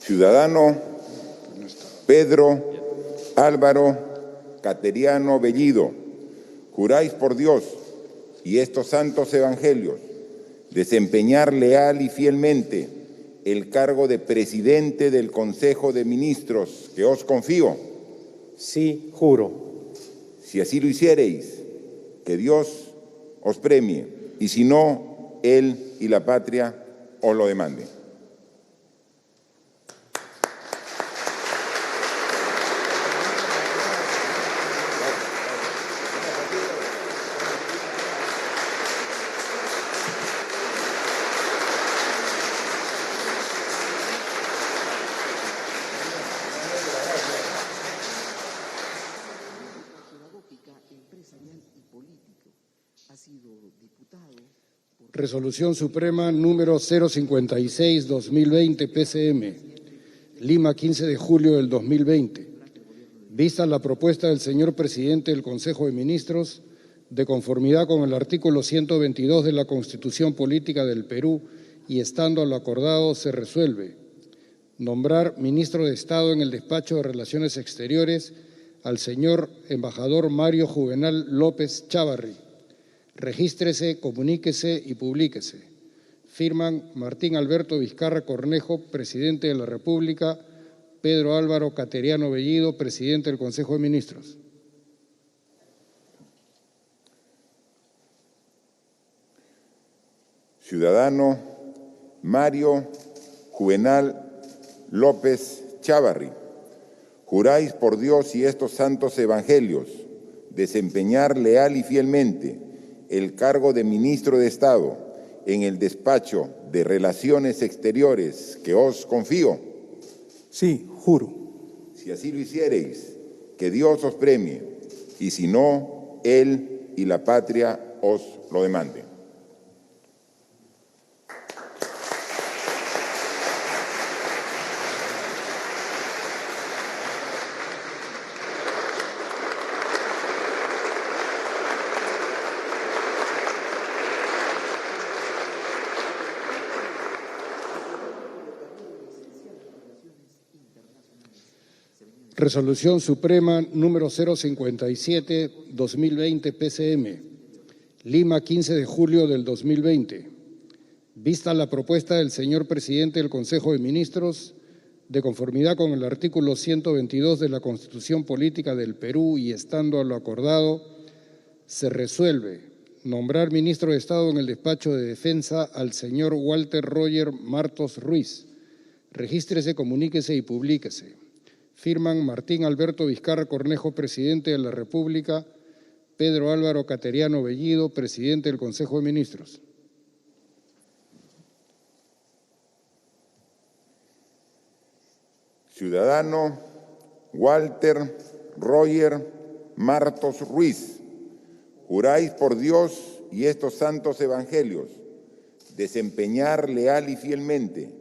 Ciudadano Pedro Álvaro Cateriano Bellido, juráis por Dios y estos santos evangelios desempeñar leal y fielmente el cargo de presidente del Consejo de Ministros que os confío. Sí, juro. Si así lo hiciereis, que Dios os premie, y si no, Él y la patria os lo demanden. Resolución Suprema número 056-2020 PCM, Lima, 15 de julio del 2020. Vista la propuesta del señor presidente del Consejo de Ministros, de conformidad con el artículo 122 de la Constitución Política del Perú y estando a lo acordado, se resuelve nombrar ministro de Estado en el Despacho de Relaciones Exteriores al señor embajador Mario Juvenal López Chávarri. Regístrese, comuníquese y publíquese. Firman Martín Alberto Vizcarra Cornejo, presidente de la República, Pedro Álvaro Cateriano Bellido, presidente del Consejo de Ministros. Ciudadano Mario Juvenal López Chávarri, juráis por Dios y estos santos evangelios desempeñar leal y fielmente el cargo de ministro de Estado en el Despacho de Relaciones Exteriores que os confío. Sí, juro. Si así lo hiciereis, que Dios os premie, y si no, Él y la patria os lo demanden. Resolución Suprema número 057-2020 PCM, Lima, 15 de julio del 2020. Vista la propuesta del señor presidente del Consejo de Ministros, de conformidad con el artículo 122 de la Constitución Política del Perú y estando a lo acordado, se resuelve nombrar ministro de Estado en el Despacho de Defensa al señor Walter Roger Martos Ruiz. Regístrese, comuníquese y publíquese. Firman Martín Alberto Vizcarra Cornejo, presidente de la República, Pedro Álvaro Cateriano Bellido, presidente del Consejo de Ministros. Ciudadano Walter Roger Martos Ruiz, juráis por Dios y estos santos evangelios desempeñar leal y fielmente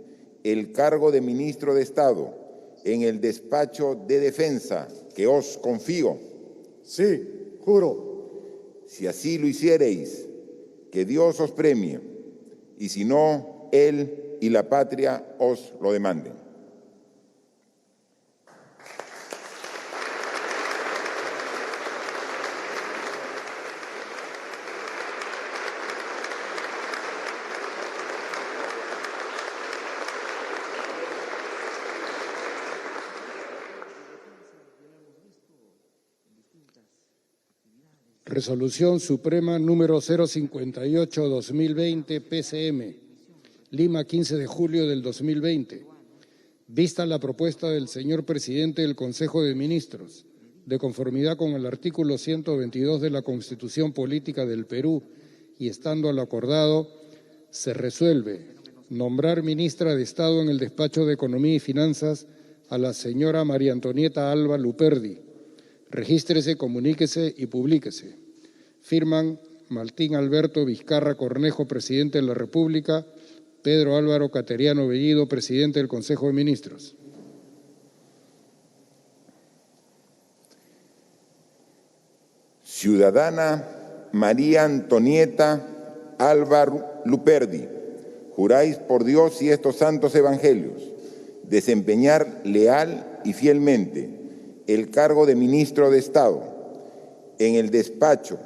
el cargo de ministro de Estado en el Despacho de Defensa que os confío. Sí, juro. Si así lo hiciereis, que Dios os premie, y si no, Él y la patria os lo demanden. Resolución Suprema número 058-2020 PCM, Lima, 15 de julio del 2020. Vista la propuesta del señor presidente del Consejo de Ministros, de conformidad con el artículo 122 de la Constitución Política del Perú y estando a lo acordado, se resuelve nombrar ministra de Estado en el Despacho de Economía y Finanzas a la señora María Antonieta Alba Luperdi. Regístrese, comuníquese y publíquese. Firman Martín Alberto Vizcarra Cornejo, presidente de la República, Pedro Álvaro Cateriano Bellido, presidente del Consejo de Ministros. Ciudadana María Antonieta Alba Luperdi, juráis por Dios y estos santos evangelios desempeñar leal y fielmente el cargo de ministro de Estado en el despacho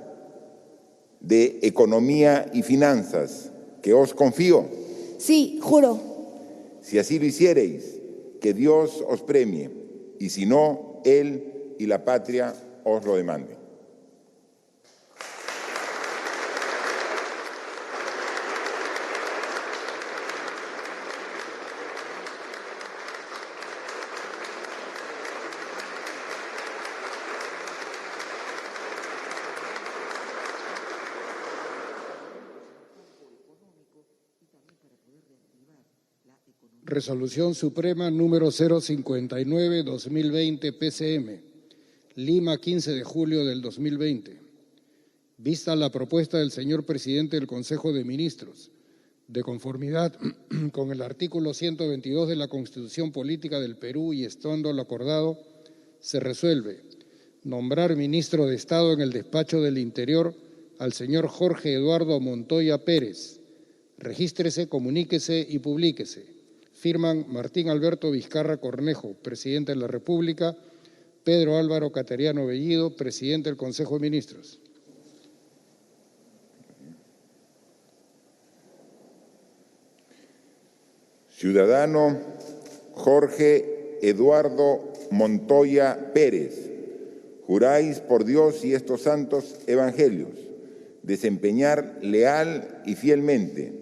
de Economía y Finanzas que os confío. Sí, juro. Si así lo hiciereis, que Dios os premie, y si no, Él y la patria os lo demanden. Resolución Suprema número 059-2020 PCM, Lima, 15 de julio del 2020. Vista la propuesta del señor presidente del Consejo de Ministros, de conformidad con el artículo 122 de la Constitución Política del Perú y estando lo acordado, se resuelve nombrar ministro de Estado en el despacho del Interior al señor Jorge Eduardo Montoya Pérez. Regístrese, comuníquese y publíquese. Firman Martín Alberto Vizcarra Cornejo, presidente de la República, Pedro Álvaro Cateriano Bellido, presidente del Consejo de Ministros. Ciudadano Jorge Eduardo Montoya Pérez, juráis por Dios y estos santos evangelios desempeñar leal y fielmente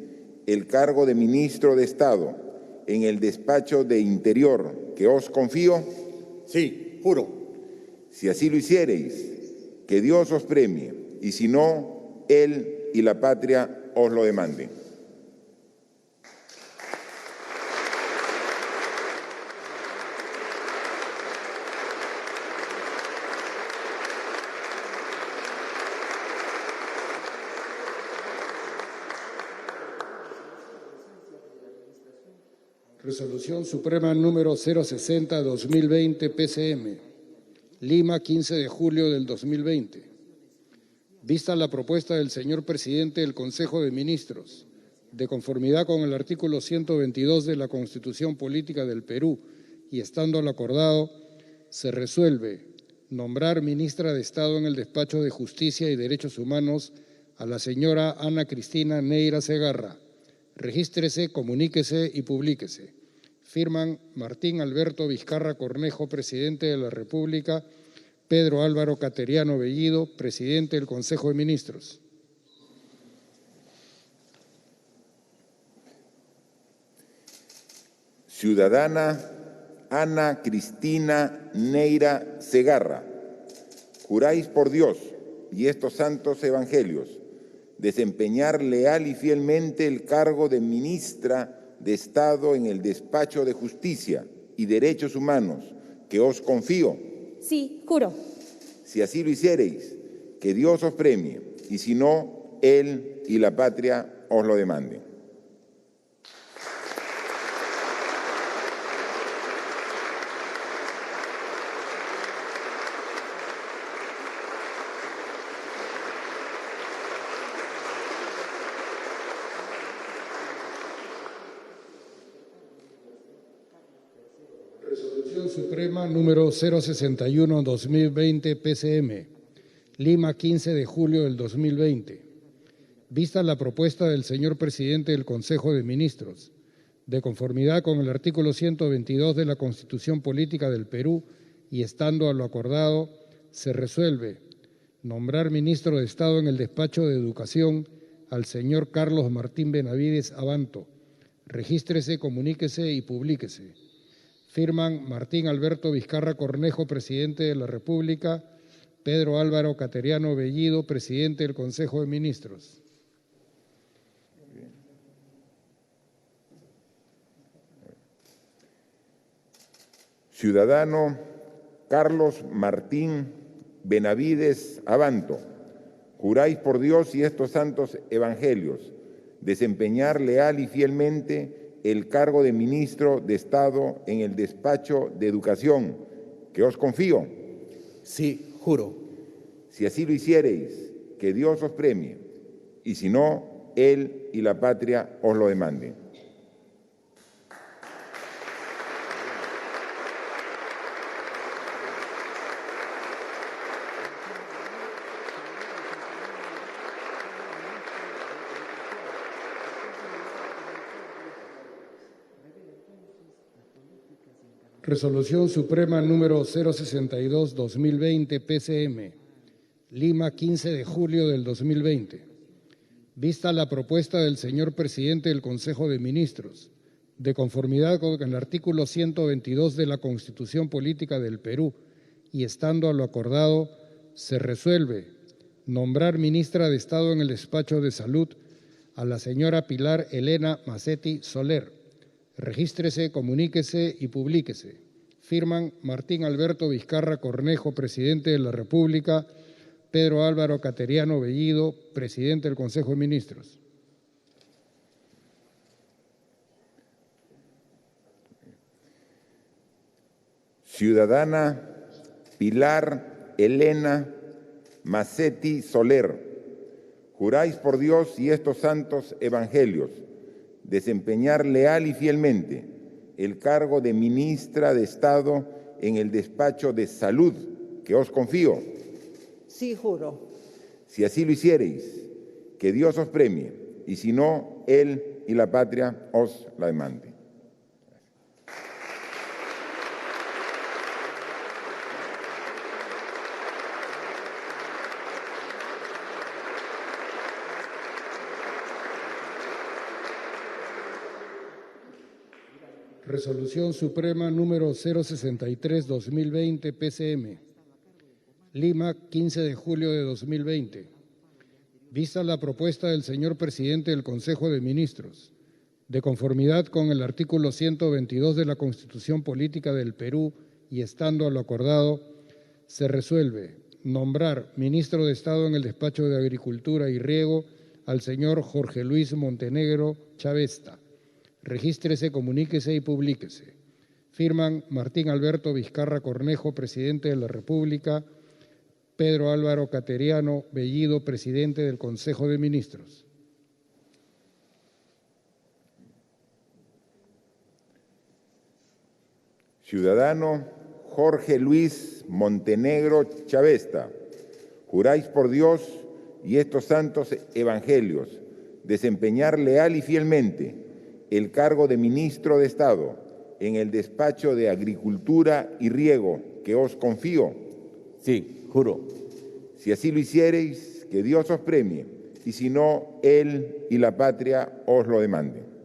el cargo de ministro de Estado en el despacho de Interior que os confío. Sí, juro. Si así lo hiciereis, que Dios os premie, y si no, Él y la patria os lo demanden. Resolución Suprema número 060-2020 PCM, Lima, 15 de julio del 2020. Vista la propuesta del señor presidente del Consejo de Ministros, de conformidad con el artículo 122 de la Constitución Política del Perú y estando lo acordado, se resuelve nombrar ministra de Estado en el Despacho de Justicia y Derechos Humanos a la señora Ana Cristina Neira Segarra. Regístrese, comuníquese y publíquese. Firman Martín Alberto Vizcarra Cornejo, presidente de la República, Pedro Álvaro Cateriano Bellido, presidente del Consejo de Ministros. Ciudadana Ana Cristina Neira Segarra, juráis por Dios y estos santos evangelios desempeñar leal y fielmente el cargo de ministra de Estado en el Despacho de Justicia y Derechos Humanos que os confío. Sí, juro. Si así lo hiciereis, que Dios os premie, y si no, Él y la patria os lo demanden. Resolución Suprema número 061-2020 PCM, Lima, 15 de julio del 2020. Vista la propuesta del señor presidente del Consejo de Ministros, de conformidad con el artículo 122 de la Constitución Política del Perú y estando a lo acordado, se resuelve nombrar ministro de Estado en el Despacho de Educación al señor Carlos Martín Benavides Abanto. Regístrese, comuníquese y publíquese. Firman Martín Alberto Vizcarra Cornejo, presidente de la República, Pedro Álvaro Cateriano Bellido, presidente del Consejo de Ministros. Ciudadano Carlos Martín Benavides Abanto, juráis por Dios y estos santos evangelios desempeñar leal y fielmente el cargo de ministro de Estado en el Despacho de Educación que os confío. Sí, juro. Si así lo hiciereis, que Dios os premie, y si no, Él y la patria os lo demanden. Resolución Suprema número 062-2020 PCM, Lima, 15 de julio del 2020. Vista la propuesta del señor presidente del Consejo de Ministros, de conformidad con el artículo 122 de la Constitución Política del Perú, y estando a lo acordado, se resuelve nombrar ministra de Estado en el Despacho de Salud a la señora Pilar Elena Macetti Soler. Regístrese, comuníquese y publíquese. Firman Martín Alberto Vizcarra Cornejo, presidente de la República, Pedro Álvaro Cateriano Bellido, presidente del Consejo de Ministros. Ciudadana Pilar Elena Macetti Soler, juráis por Dios y estos santos evangelios desempeñar leal y fielmente el cargo de ministra de Estado en el Despacho de Salud que os confío. Sí, juro. Si así lo hiciereis, que Dios os premie, y si no, Él y la patria os la demanden. Resolución Suprema número 063-2020 PCM, Lima, 15 de julio de 2020. Vista la propuesta del señor presidente del Consejo de Ministros, de conformidad con el artículo 122 de la Constitución Política del Perú y estando a lo acordado, se resuelve nombrar ministro de Estado en el Despacho de Agricultura y Riego al señor Jorge Luis Montenegro Chavesta. Regístrese, comuníquese y publíquese. Firman Martín Alberto Vizcarra Cornejo, presidente de la República, Pedro Álvaro Cateriano Bellido, presidente del Consejo de Ministros. Ciudadano Jorge Luis Montenegro Chavesta, juráis por Dios y estos santos evangelios desempeñar leal y fielmente el cargo de ministro de Estado en el Despacho de Agricultura y Riego que os confío. Sí, juro. Si así lo hiciereis, que Dios os premie, y si no, Él y la patria os lo demanden.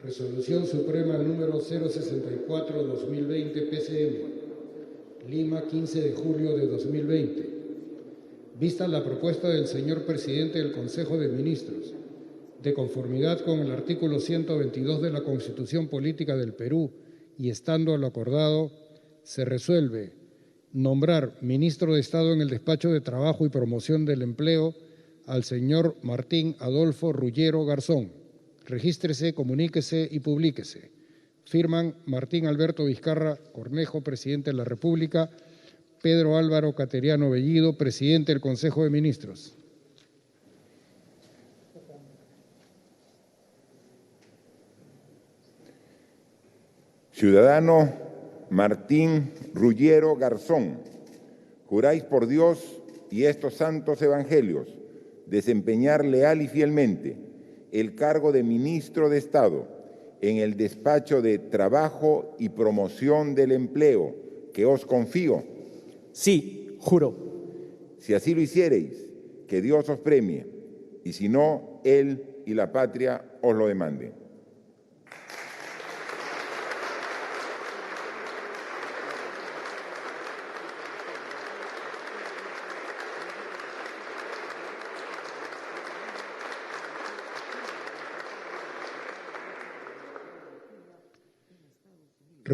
Resolución Suprema número 064-2020 PCM, Lima, 15 de julio de 2020. Vista la propuesta del señor presidente del Consejo de Ministros, de conformidad con el artículo 122 de la Constitución Política del Perú y estando a lo acordado, se resuelve nombrar ministro de Estado en el Despacho de Trabajo y Promoción del Empleo al señor Martín Adolfo Ruggiero Garzón. Regístrese, comuníquese y publíquese. Firman Martín Alberto Vizcarra Cornejo, presidente de la República, Pedro Álvaro Cateriano Bellido, presidente del Consejo de Ministros. Ciudadano Martín Ruggiero Garzón, juráis por Dios y estos santos evangelios desempeñar leal y fielmente el cargo de ministro de Estado en el Despacho de Trabajo y Promoción del Empleo que os confío. Sí, juro. Si así lo hiciereis, que Dios os premie, y si no, Él y la patria os lo demanden.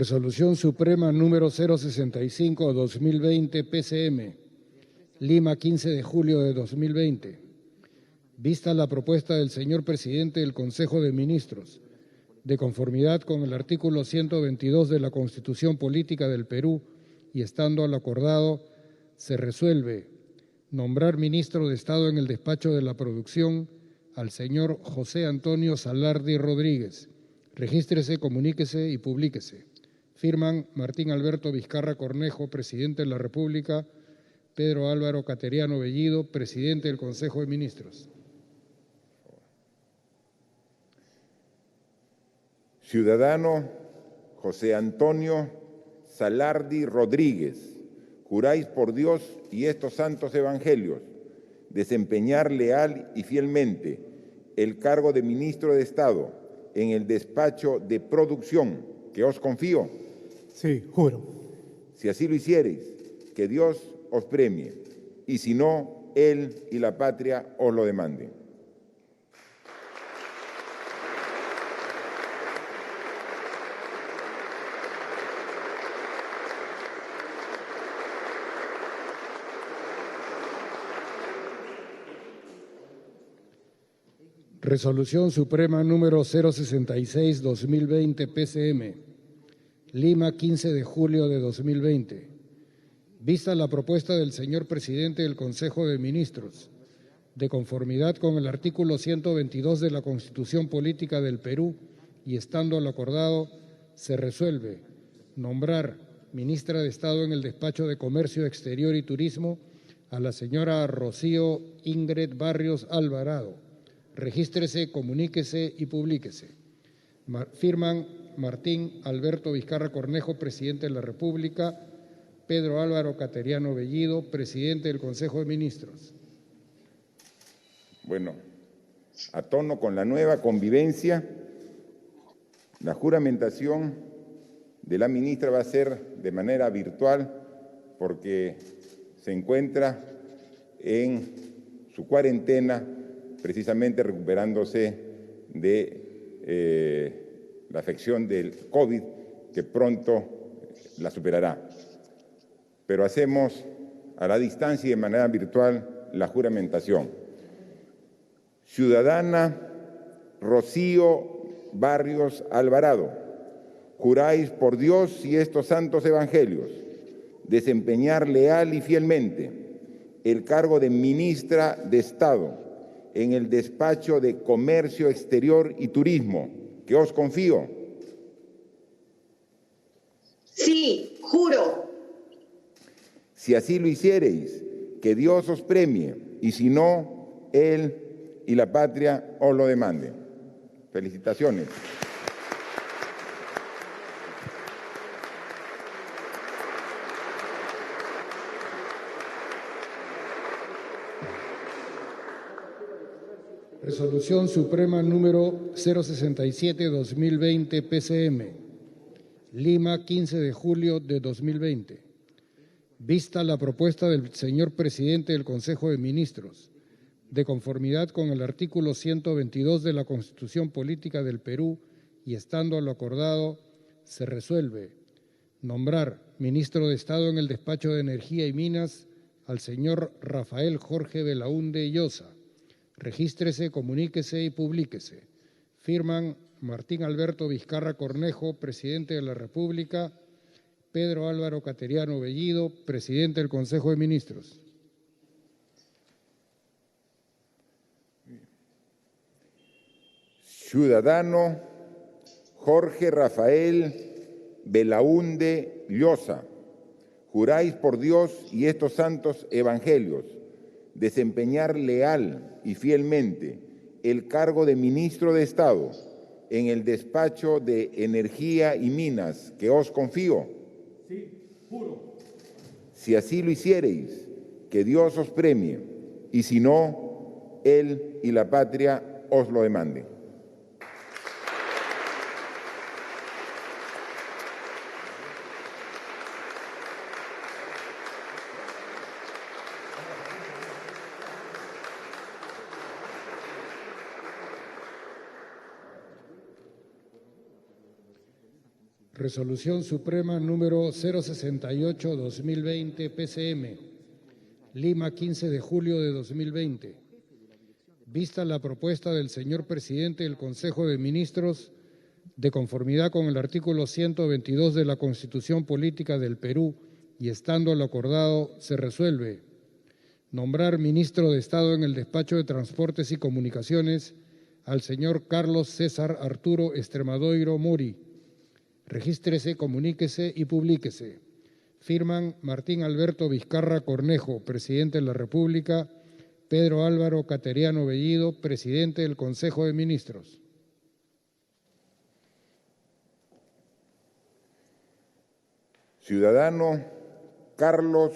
Resolución Suprema número 065-2020 PCM, Lima, 15 de julio de 2020. Vista la propuesta del señor presidente del Consejo de Ministros, de conformidad con el artículo 122 de la Constitución Política del Perú y estando a lo acordado, se resuelve nombrar ministro de Estado en el despacho de la producción al señor José Antonio Salardi Rodríguez. Regístrese, comuníquese y publíquese. Firman Martín Alberto Vizcarra Cornejo, presidente de la República, Pedro Álvaro Cateriano Bellido, presidente del Consejo de Ministros. Ciudadano José Antonio Salardi Rodríguez, juráis por Dios y estos santos evangelios desempeñar leal y fielmente el cargo de ministro de Estado en el despacho de producción que os confío. Sí, juro. Si así lo hiciereis, que Dios os premie, y si no, Él y la patria os lo demanden. Resolución Suprema número 066-2020 PCM, Lima, 15 de julio de 2020. Vista la propuesta del señor presidente del Consejo de Ministros, de conformidad con el artículo 122 de la Constitución Política del Perú y estando a lo acordado, se resuelve nombrar ministra de Estado en el Despacho de Comercio Exterior y Turismo a la señora Rocío Ingrid Barrios Alvarado. Regístrese, comuníquese y publíquese. Firman Martín Alberto Vizcarra Cornejo, presidente de la República, Pedro Álvaro Cateriano Bellido, presidente del Consejo de Ministros. Bueno, a tono con la nueva convivencia, la juramentación de la ministra va a ser de manera virtual porque se encuentra en su cuarentena, precisamente recuperándose de la afección del COVID, que pronto la superará. Pero hacemos a la distancia y de manera virtual la juramentación. Ciudadana Rocío Barrios Alvarado, juráis por Dios y estos santos evangelios desempeñar leal y fielmente el cargo de ministra de Estado en el despacho de Comercio Exterior y Turismo que os confío. Sí, juro. Si así lo hiciereis, que Dios os premie, y si no, Él y la patria os lo demanden. Felicitaciones. Resolución Suprema número 067-2020 PCM, Lima, 15 de julio de 2020. Vista la propuesta del señor presidente del Consejo de Ministros, de conformidad con el artículo 122 de la Constitución Política del Perú y estando a lo acordado, se resuelve nombrar ministro de Estado en el Despacho de Energía y Minas al señor Rafael Jorge Belaúnde Llosa. Regístrese, comuníquese y publíquese. Firman Martín Alberto Vizcarra Cornejo, presidente de la República, Pedro Álvaro Cateriano Bellido, presidente del Consejo de Ministros. Ciudadano Jorge Rafael Belaúnde Llosa, juráis por Dios y estos santos evangelios desempeñar leal y fielmente el cargo de ministro de Estado en el despacho de Energía y Minas que os confío. Sí, juro. Si así lo hiciereis, que Dios os premie, y si no, Él y la patria os lo demanden. Resolución Suprema número 068-2020 PCM, Lima, 15 de julio de 2020. Vista la propuesta del señor presidente del Consejo de Ministros, de conformidad con el artículo 122 de la Constitución Política del Perú y estando lo acordado, se resuelve nombrar ministro de Estado en el Despacho de Transportes y Comunicaciones al señor Carlos César Arturo Extremadoiro Mori. Regístrese, comuníquese y publíquese. Firman Martín Alberto Vizcarra Cornejo, presidente de la República, Pedro Álvaro Cateriano Bellido, presidente del Consejo de Ministros. Ciudadano Carlos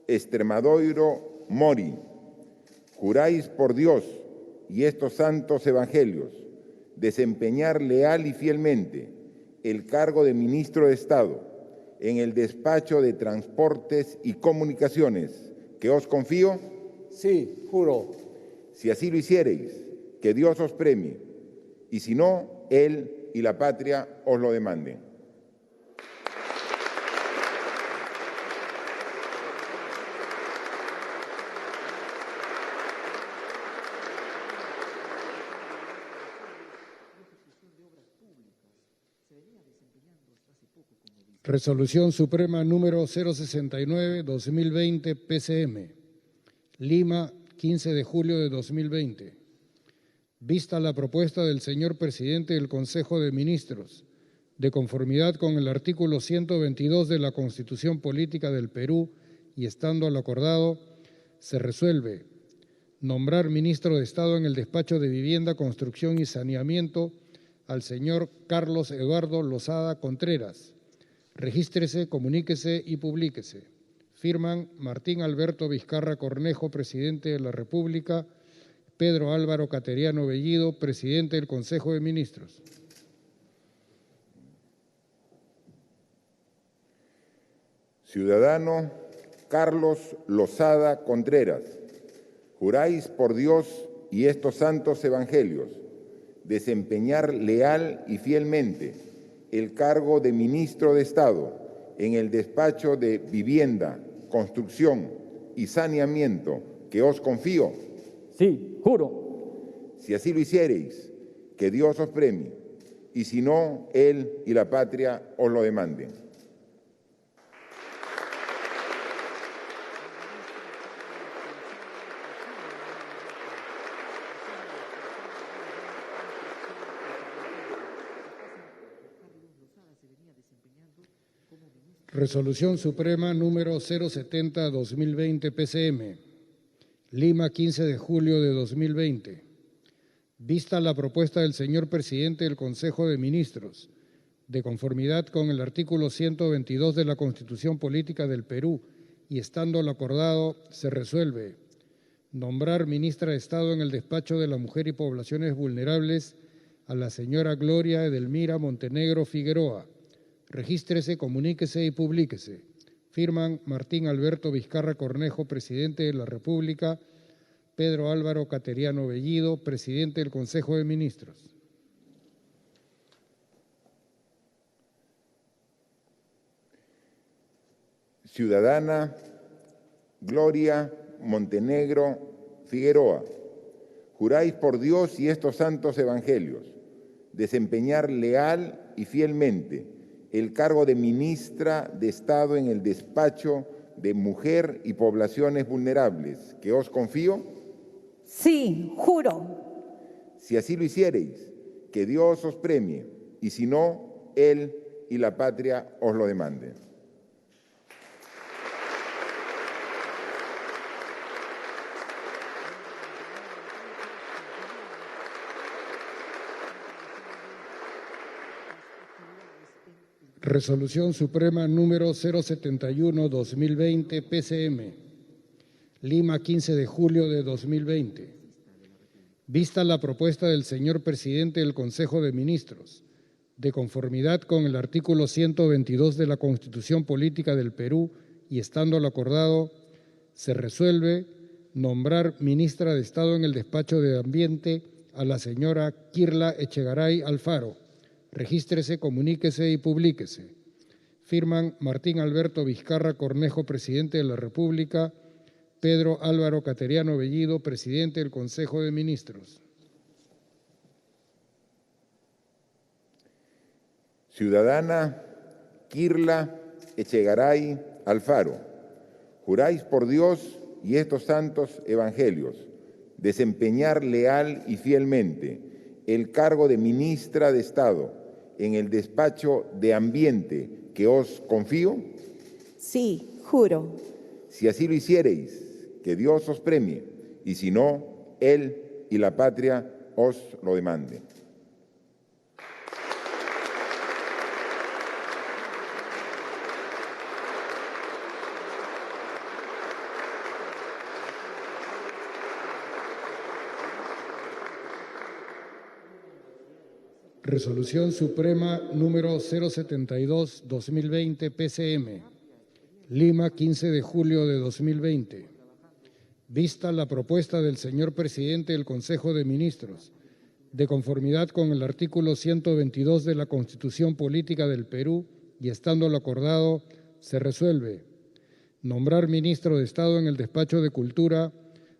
Extremadoiro Mori, juráis por Dios y estos santos evangelios desempeñar leal y fielmente el cargo de ministro de Estado en el Despacho de Transportes y Comunicaciones que os confío. Sí, juro. Si así lo hiciereis, que Dios os premie, y si no, Él y la patria os lo demanden. Resolución Suprema número 069-2020 PCM. Lima, 15 de julio de 2020. Vista la propuesta del señor presidente del Consejo de Ministros, de conformidad con el artículo 122 de la Constitución Política del Perú y estando lo acordado, se resuelve nombrar ministro de Estado en el Despacho de Vivienda, Construcción y Saneamiento al señor Carlos Eduardo Lozada Contreras. Regístrese, comuníquese y publíquese. Firman Martín Alberto Vizcarra Cornejo, presidente de la República, Pedro Álvaro Cateriano Bellido, presidente del Consejo de Ministros. Ciudadano Carlos Lozada Contreras, juráis por Dios y estos santos evangelios desempeñar leal y fielmente el cargo de ministro de Estado en el Despacho de Vivienda, Construcción y Saneamiento que os confío. Sí, juro. Si así lo hiciereis, que Dios os premie, y si no, Él y la patria os lo demanden. Resolución Suprema número 070-2020 PCM. Lima, 15 de julio de 2020. Vista la propuesta del señor presidente del Consejo de Ministros, de conformidad con el artículo 122 de la Constitución Política del Perú y estando lo acordado, se resuelve nombrar ministra de Estado en el Despacho de la Mujer y Poblaciones Vulnerables a la señora Gloria Edelmira Montenegro Figueroa. Regístrese, comuníquese y publíquese. Firman Martín Alberto Vizcarra Cornejo, presidente de la República, Pedro Álvaro Cateriano Bellido, presidente del Consejo de Ministros. Ciudadana Gloria Montenegro Figueroa, juráis por Dios y estos santos evangelios desempeñar leal y fielmente el cargo de ministra de Estado en el Despacho de Mujer y Poblaciones Vulnerables que os confío. Sí, juro. Si así lo hiciereis, que Dios os premie, y si no, Él y la patria os lo demanden. Resolución Suprema número 071-2020 PCM. Lima, 15 de julio de 2020. Vista la propuesta del señor presidente del Consejo de Ministros, de conformidad con el artículo 122 de la Constitución Política del Perú y estando lo acordado, se resuelve nombrar ministra de Estado en el Despacho de Ambiente a la señora Kirla Echegaray Alfaro. Regístrese, comuníquese y publíquese. Firman Martín Alberto Vizcarra Cornejo, presidente de la República, Pedro Álvaro Cateriano Bellido, presidente del Consejo de Ministros. Ciudadana Kirla Echegaray Alfaro, juráis por Dios y estos santos evangelios desempeñar leal y fielmente el cargo de ministra de Estado en el despacho de Ambiente que os confío. Sí, juro. Si así lo hiciereis, que Dios os premie, y si no, Él y la patria os lo demanden. Resolución Suprema número 072-2020 PCM, Lima, 15 de julio de 2020. Vista la propuesta del señor presidente del Consejo de Ministros, de conformidad con el artículo 122 de la Constitución Política del Perú y estando lo acordado, se resuelve nombrar ministro de Estado en el Despacho de Cultura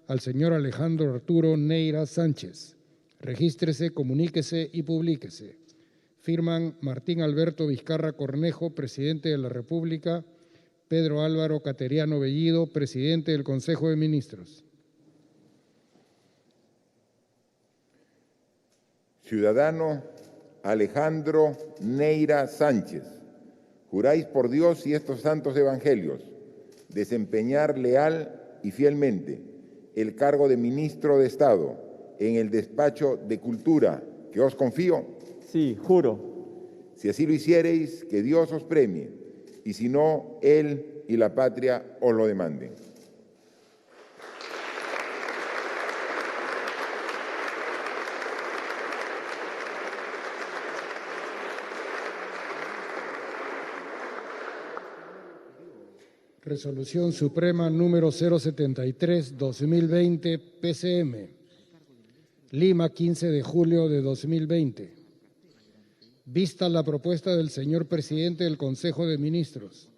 al señor Alejandro Arturo Neira Sánchez. Regístrese, comuníquese y publíquese. Firman Martín Alberto Vizcarra Cornejo, presidente de la República, Pedro Álvaro Cateriano Bellido, presidente del Consejo de Ministros. Ciudadano Alejandro Neira Sánchez, juráis por Dios y estos santos evangelios desempeñar leal y fielmente el cargo de ministro de Estado en el despacho de Cultura que os confío. Sí, juro. Si así lo hiciereis, que Dios os premie, y si no, Él y la patria os lo demanden. Resolución Suprema número 073-2020 PCM, Lima, 15 de julio de 2020. Vista la propuesta del señor presidente del Consejo de Ministros,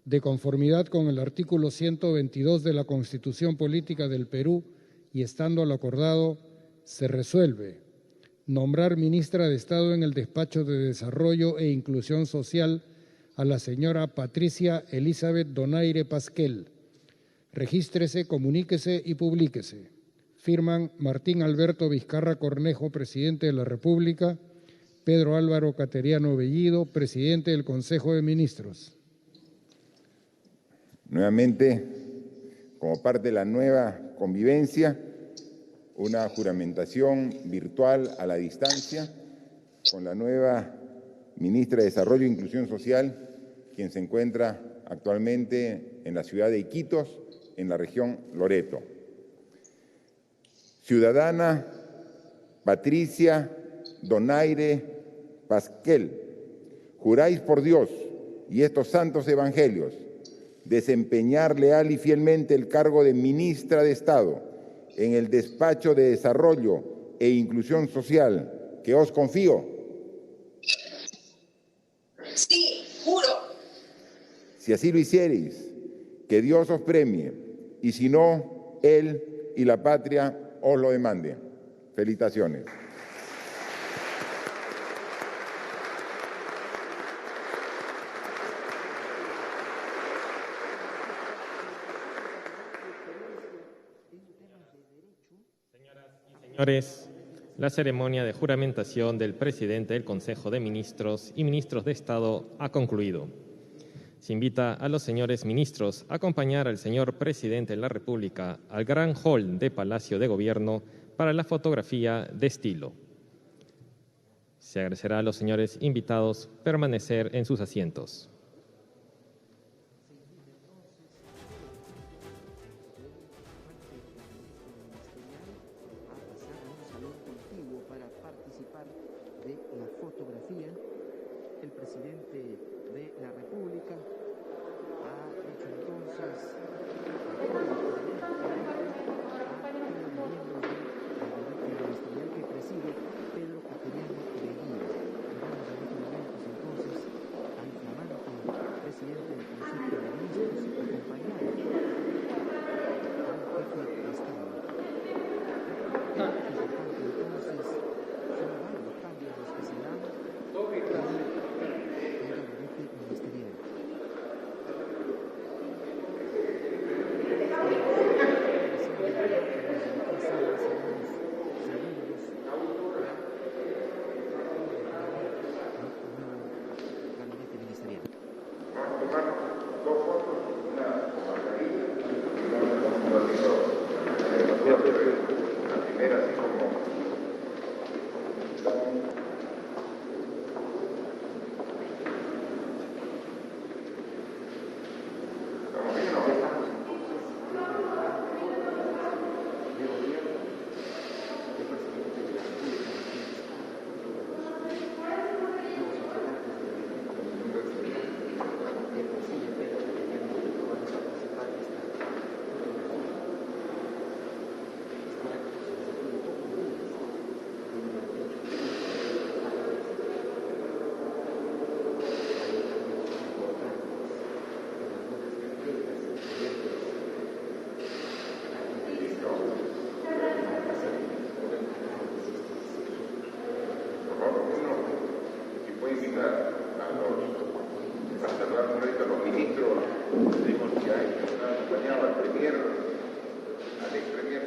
de conformidad con el artículo 122 de la Constitución Política del Perú y estando lo acordado, se resuelve nombrar ministra de Estado en el Despacho de Desarrollo e Inclusión Social a la señora Patricia Elizabeth Donaire Pasquel. Regístrese, comuníquese y publíquese. Firman Martín Alberto Vizcarra Cornejo, presidente de la República, Pedro Álvaro Cateriano Bellido, presidente del Consejo de Ministros. Nuevamente, como parte de la nueva convivencia, una juramentación virtual a la distancia con la nueva ministra de Desarrollo e Inclusión Social, quien se encuentra actualmente en la ciudad de Iquitos, en la región Loreto. Ciudadana Patricia Donaire Pasquel, juráis por Dios y estos santos evangelios desempeñar leal y fielmente el cargo de ministra de Estado en el Despacho de Desarrollo e Inclusión Social que os confío. Sí, juro. Si así lo hiciereis, que Dios os premie, y si no, Él y la patria os lo demanden. Felicitaciones. Señores, la ceremonia de juramentación del presidente del Consejo de Ministros y ministros de Estado ha concluido. Se invita a los señores ministros a acompañar al señor presidente de la República al gran hall de Palacio de Gobierno para la fotografía de estilo. Se agradecerá a los señores invitados permanecer en sus asientos. El presidente de la República ha hecho entonces a los miembros del gabinete ministerial que preside Pedro Cateriano Bellido. Y vamos en estos momentos entonces al flamante presidente del Consejo de Ministros acompañado los cambios los que se dan con el gabinete ministerial. Gabinete ministerial. Vamos a tomar dos fotos, una con mascarilla y una con barbijo. La primera así como... ¿Estamos bien o no? Si puede invitar a saludar un momento a los ministros, tenemos ya acompañado al premier, al ex premier,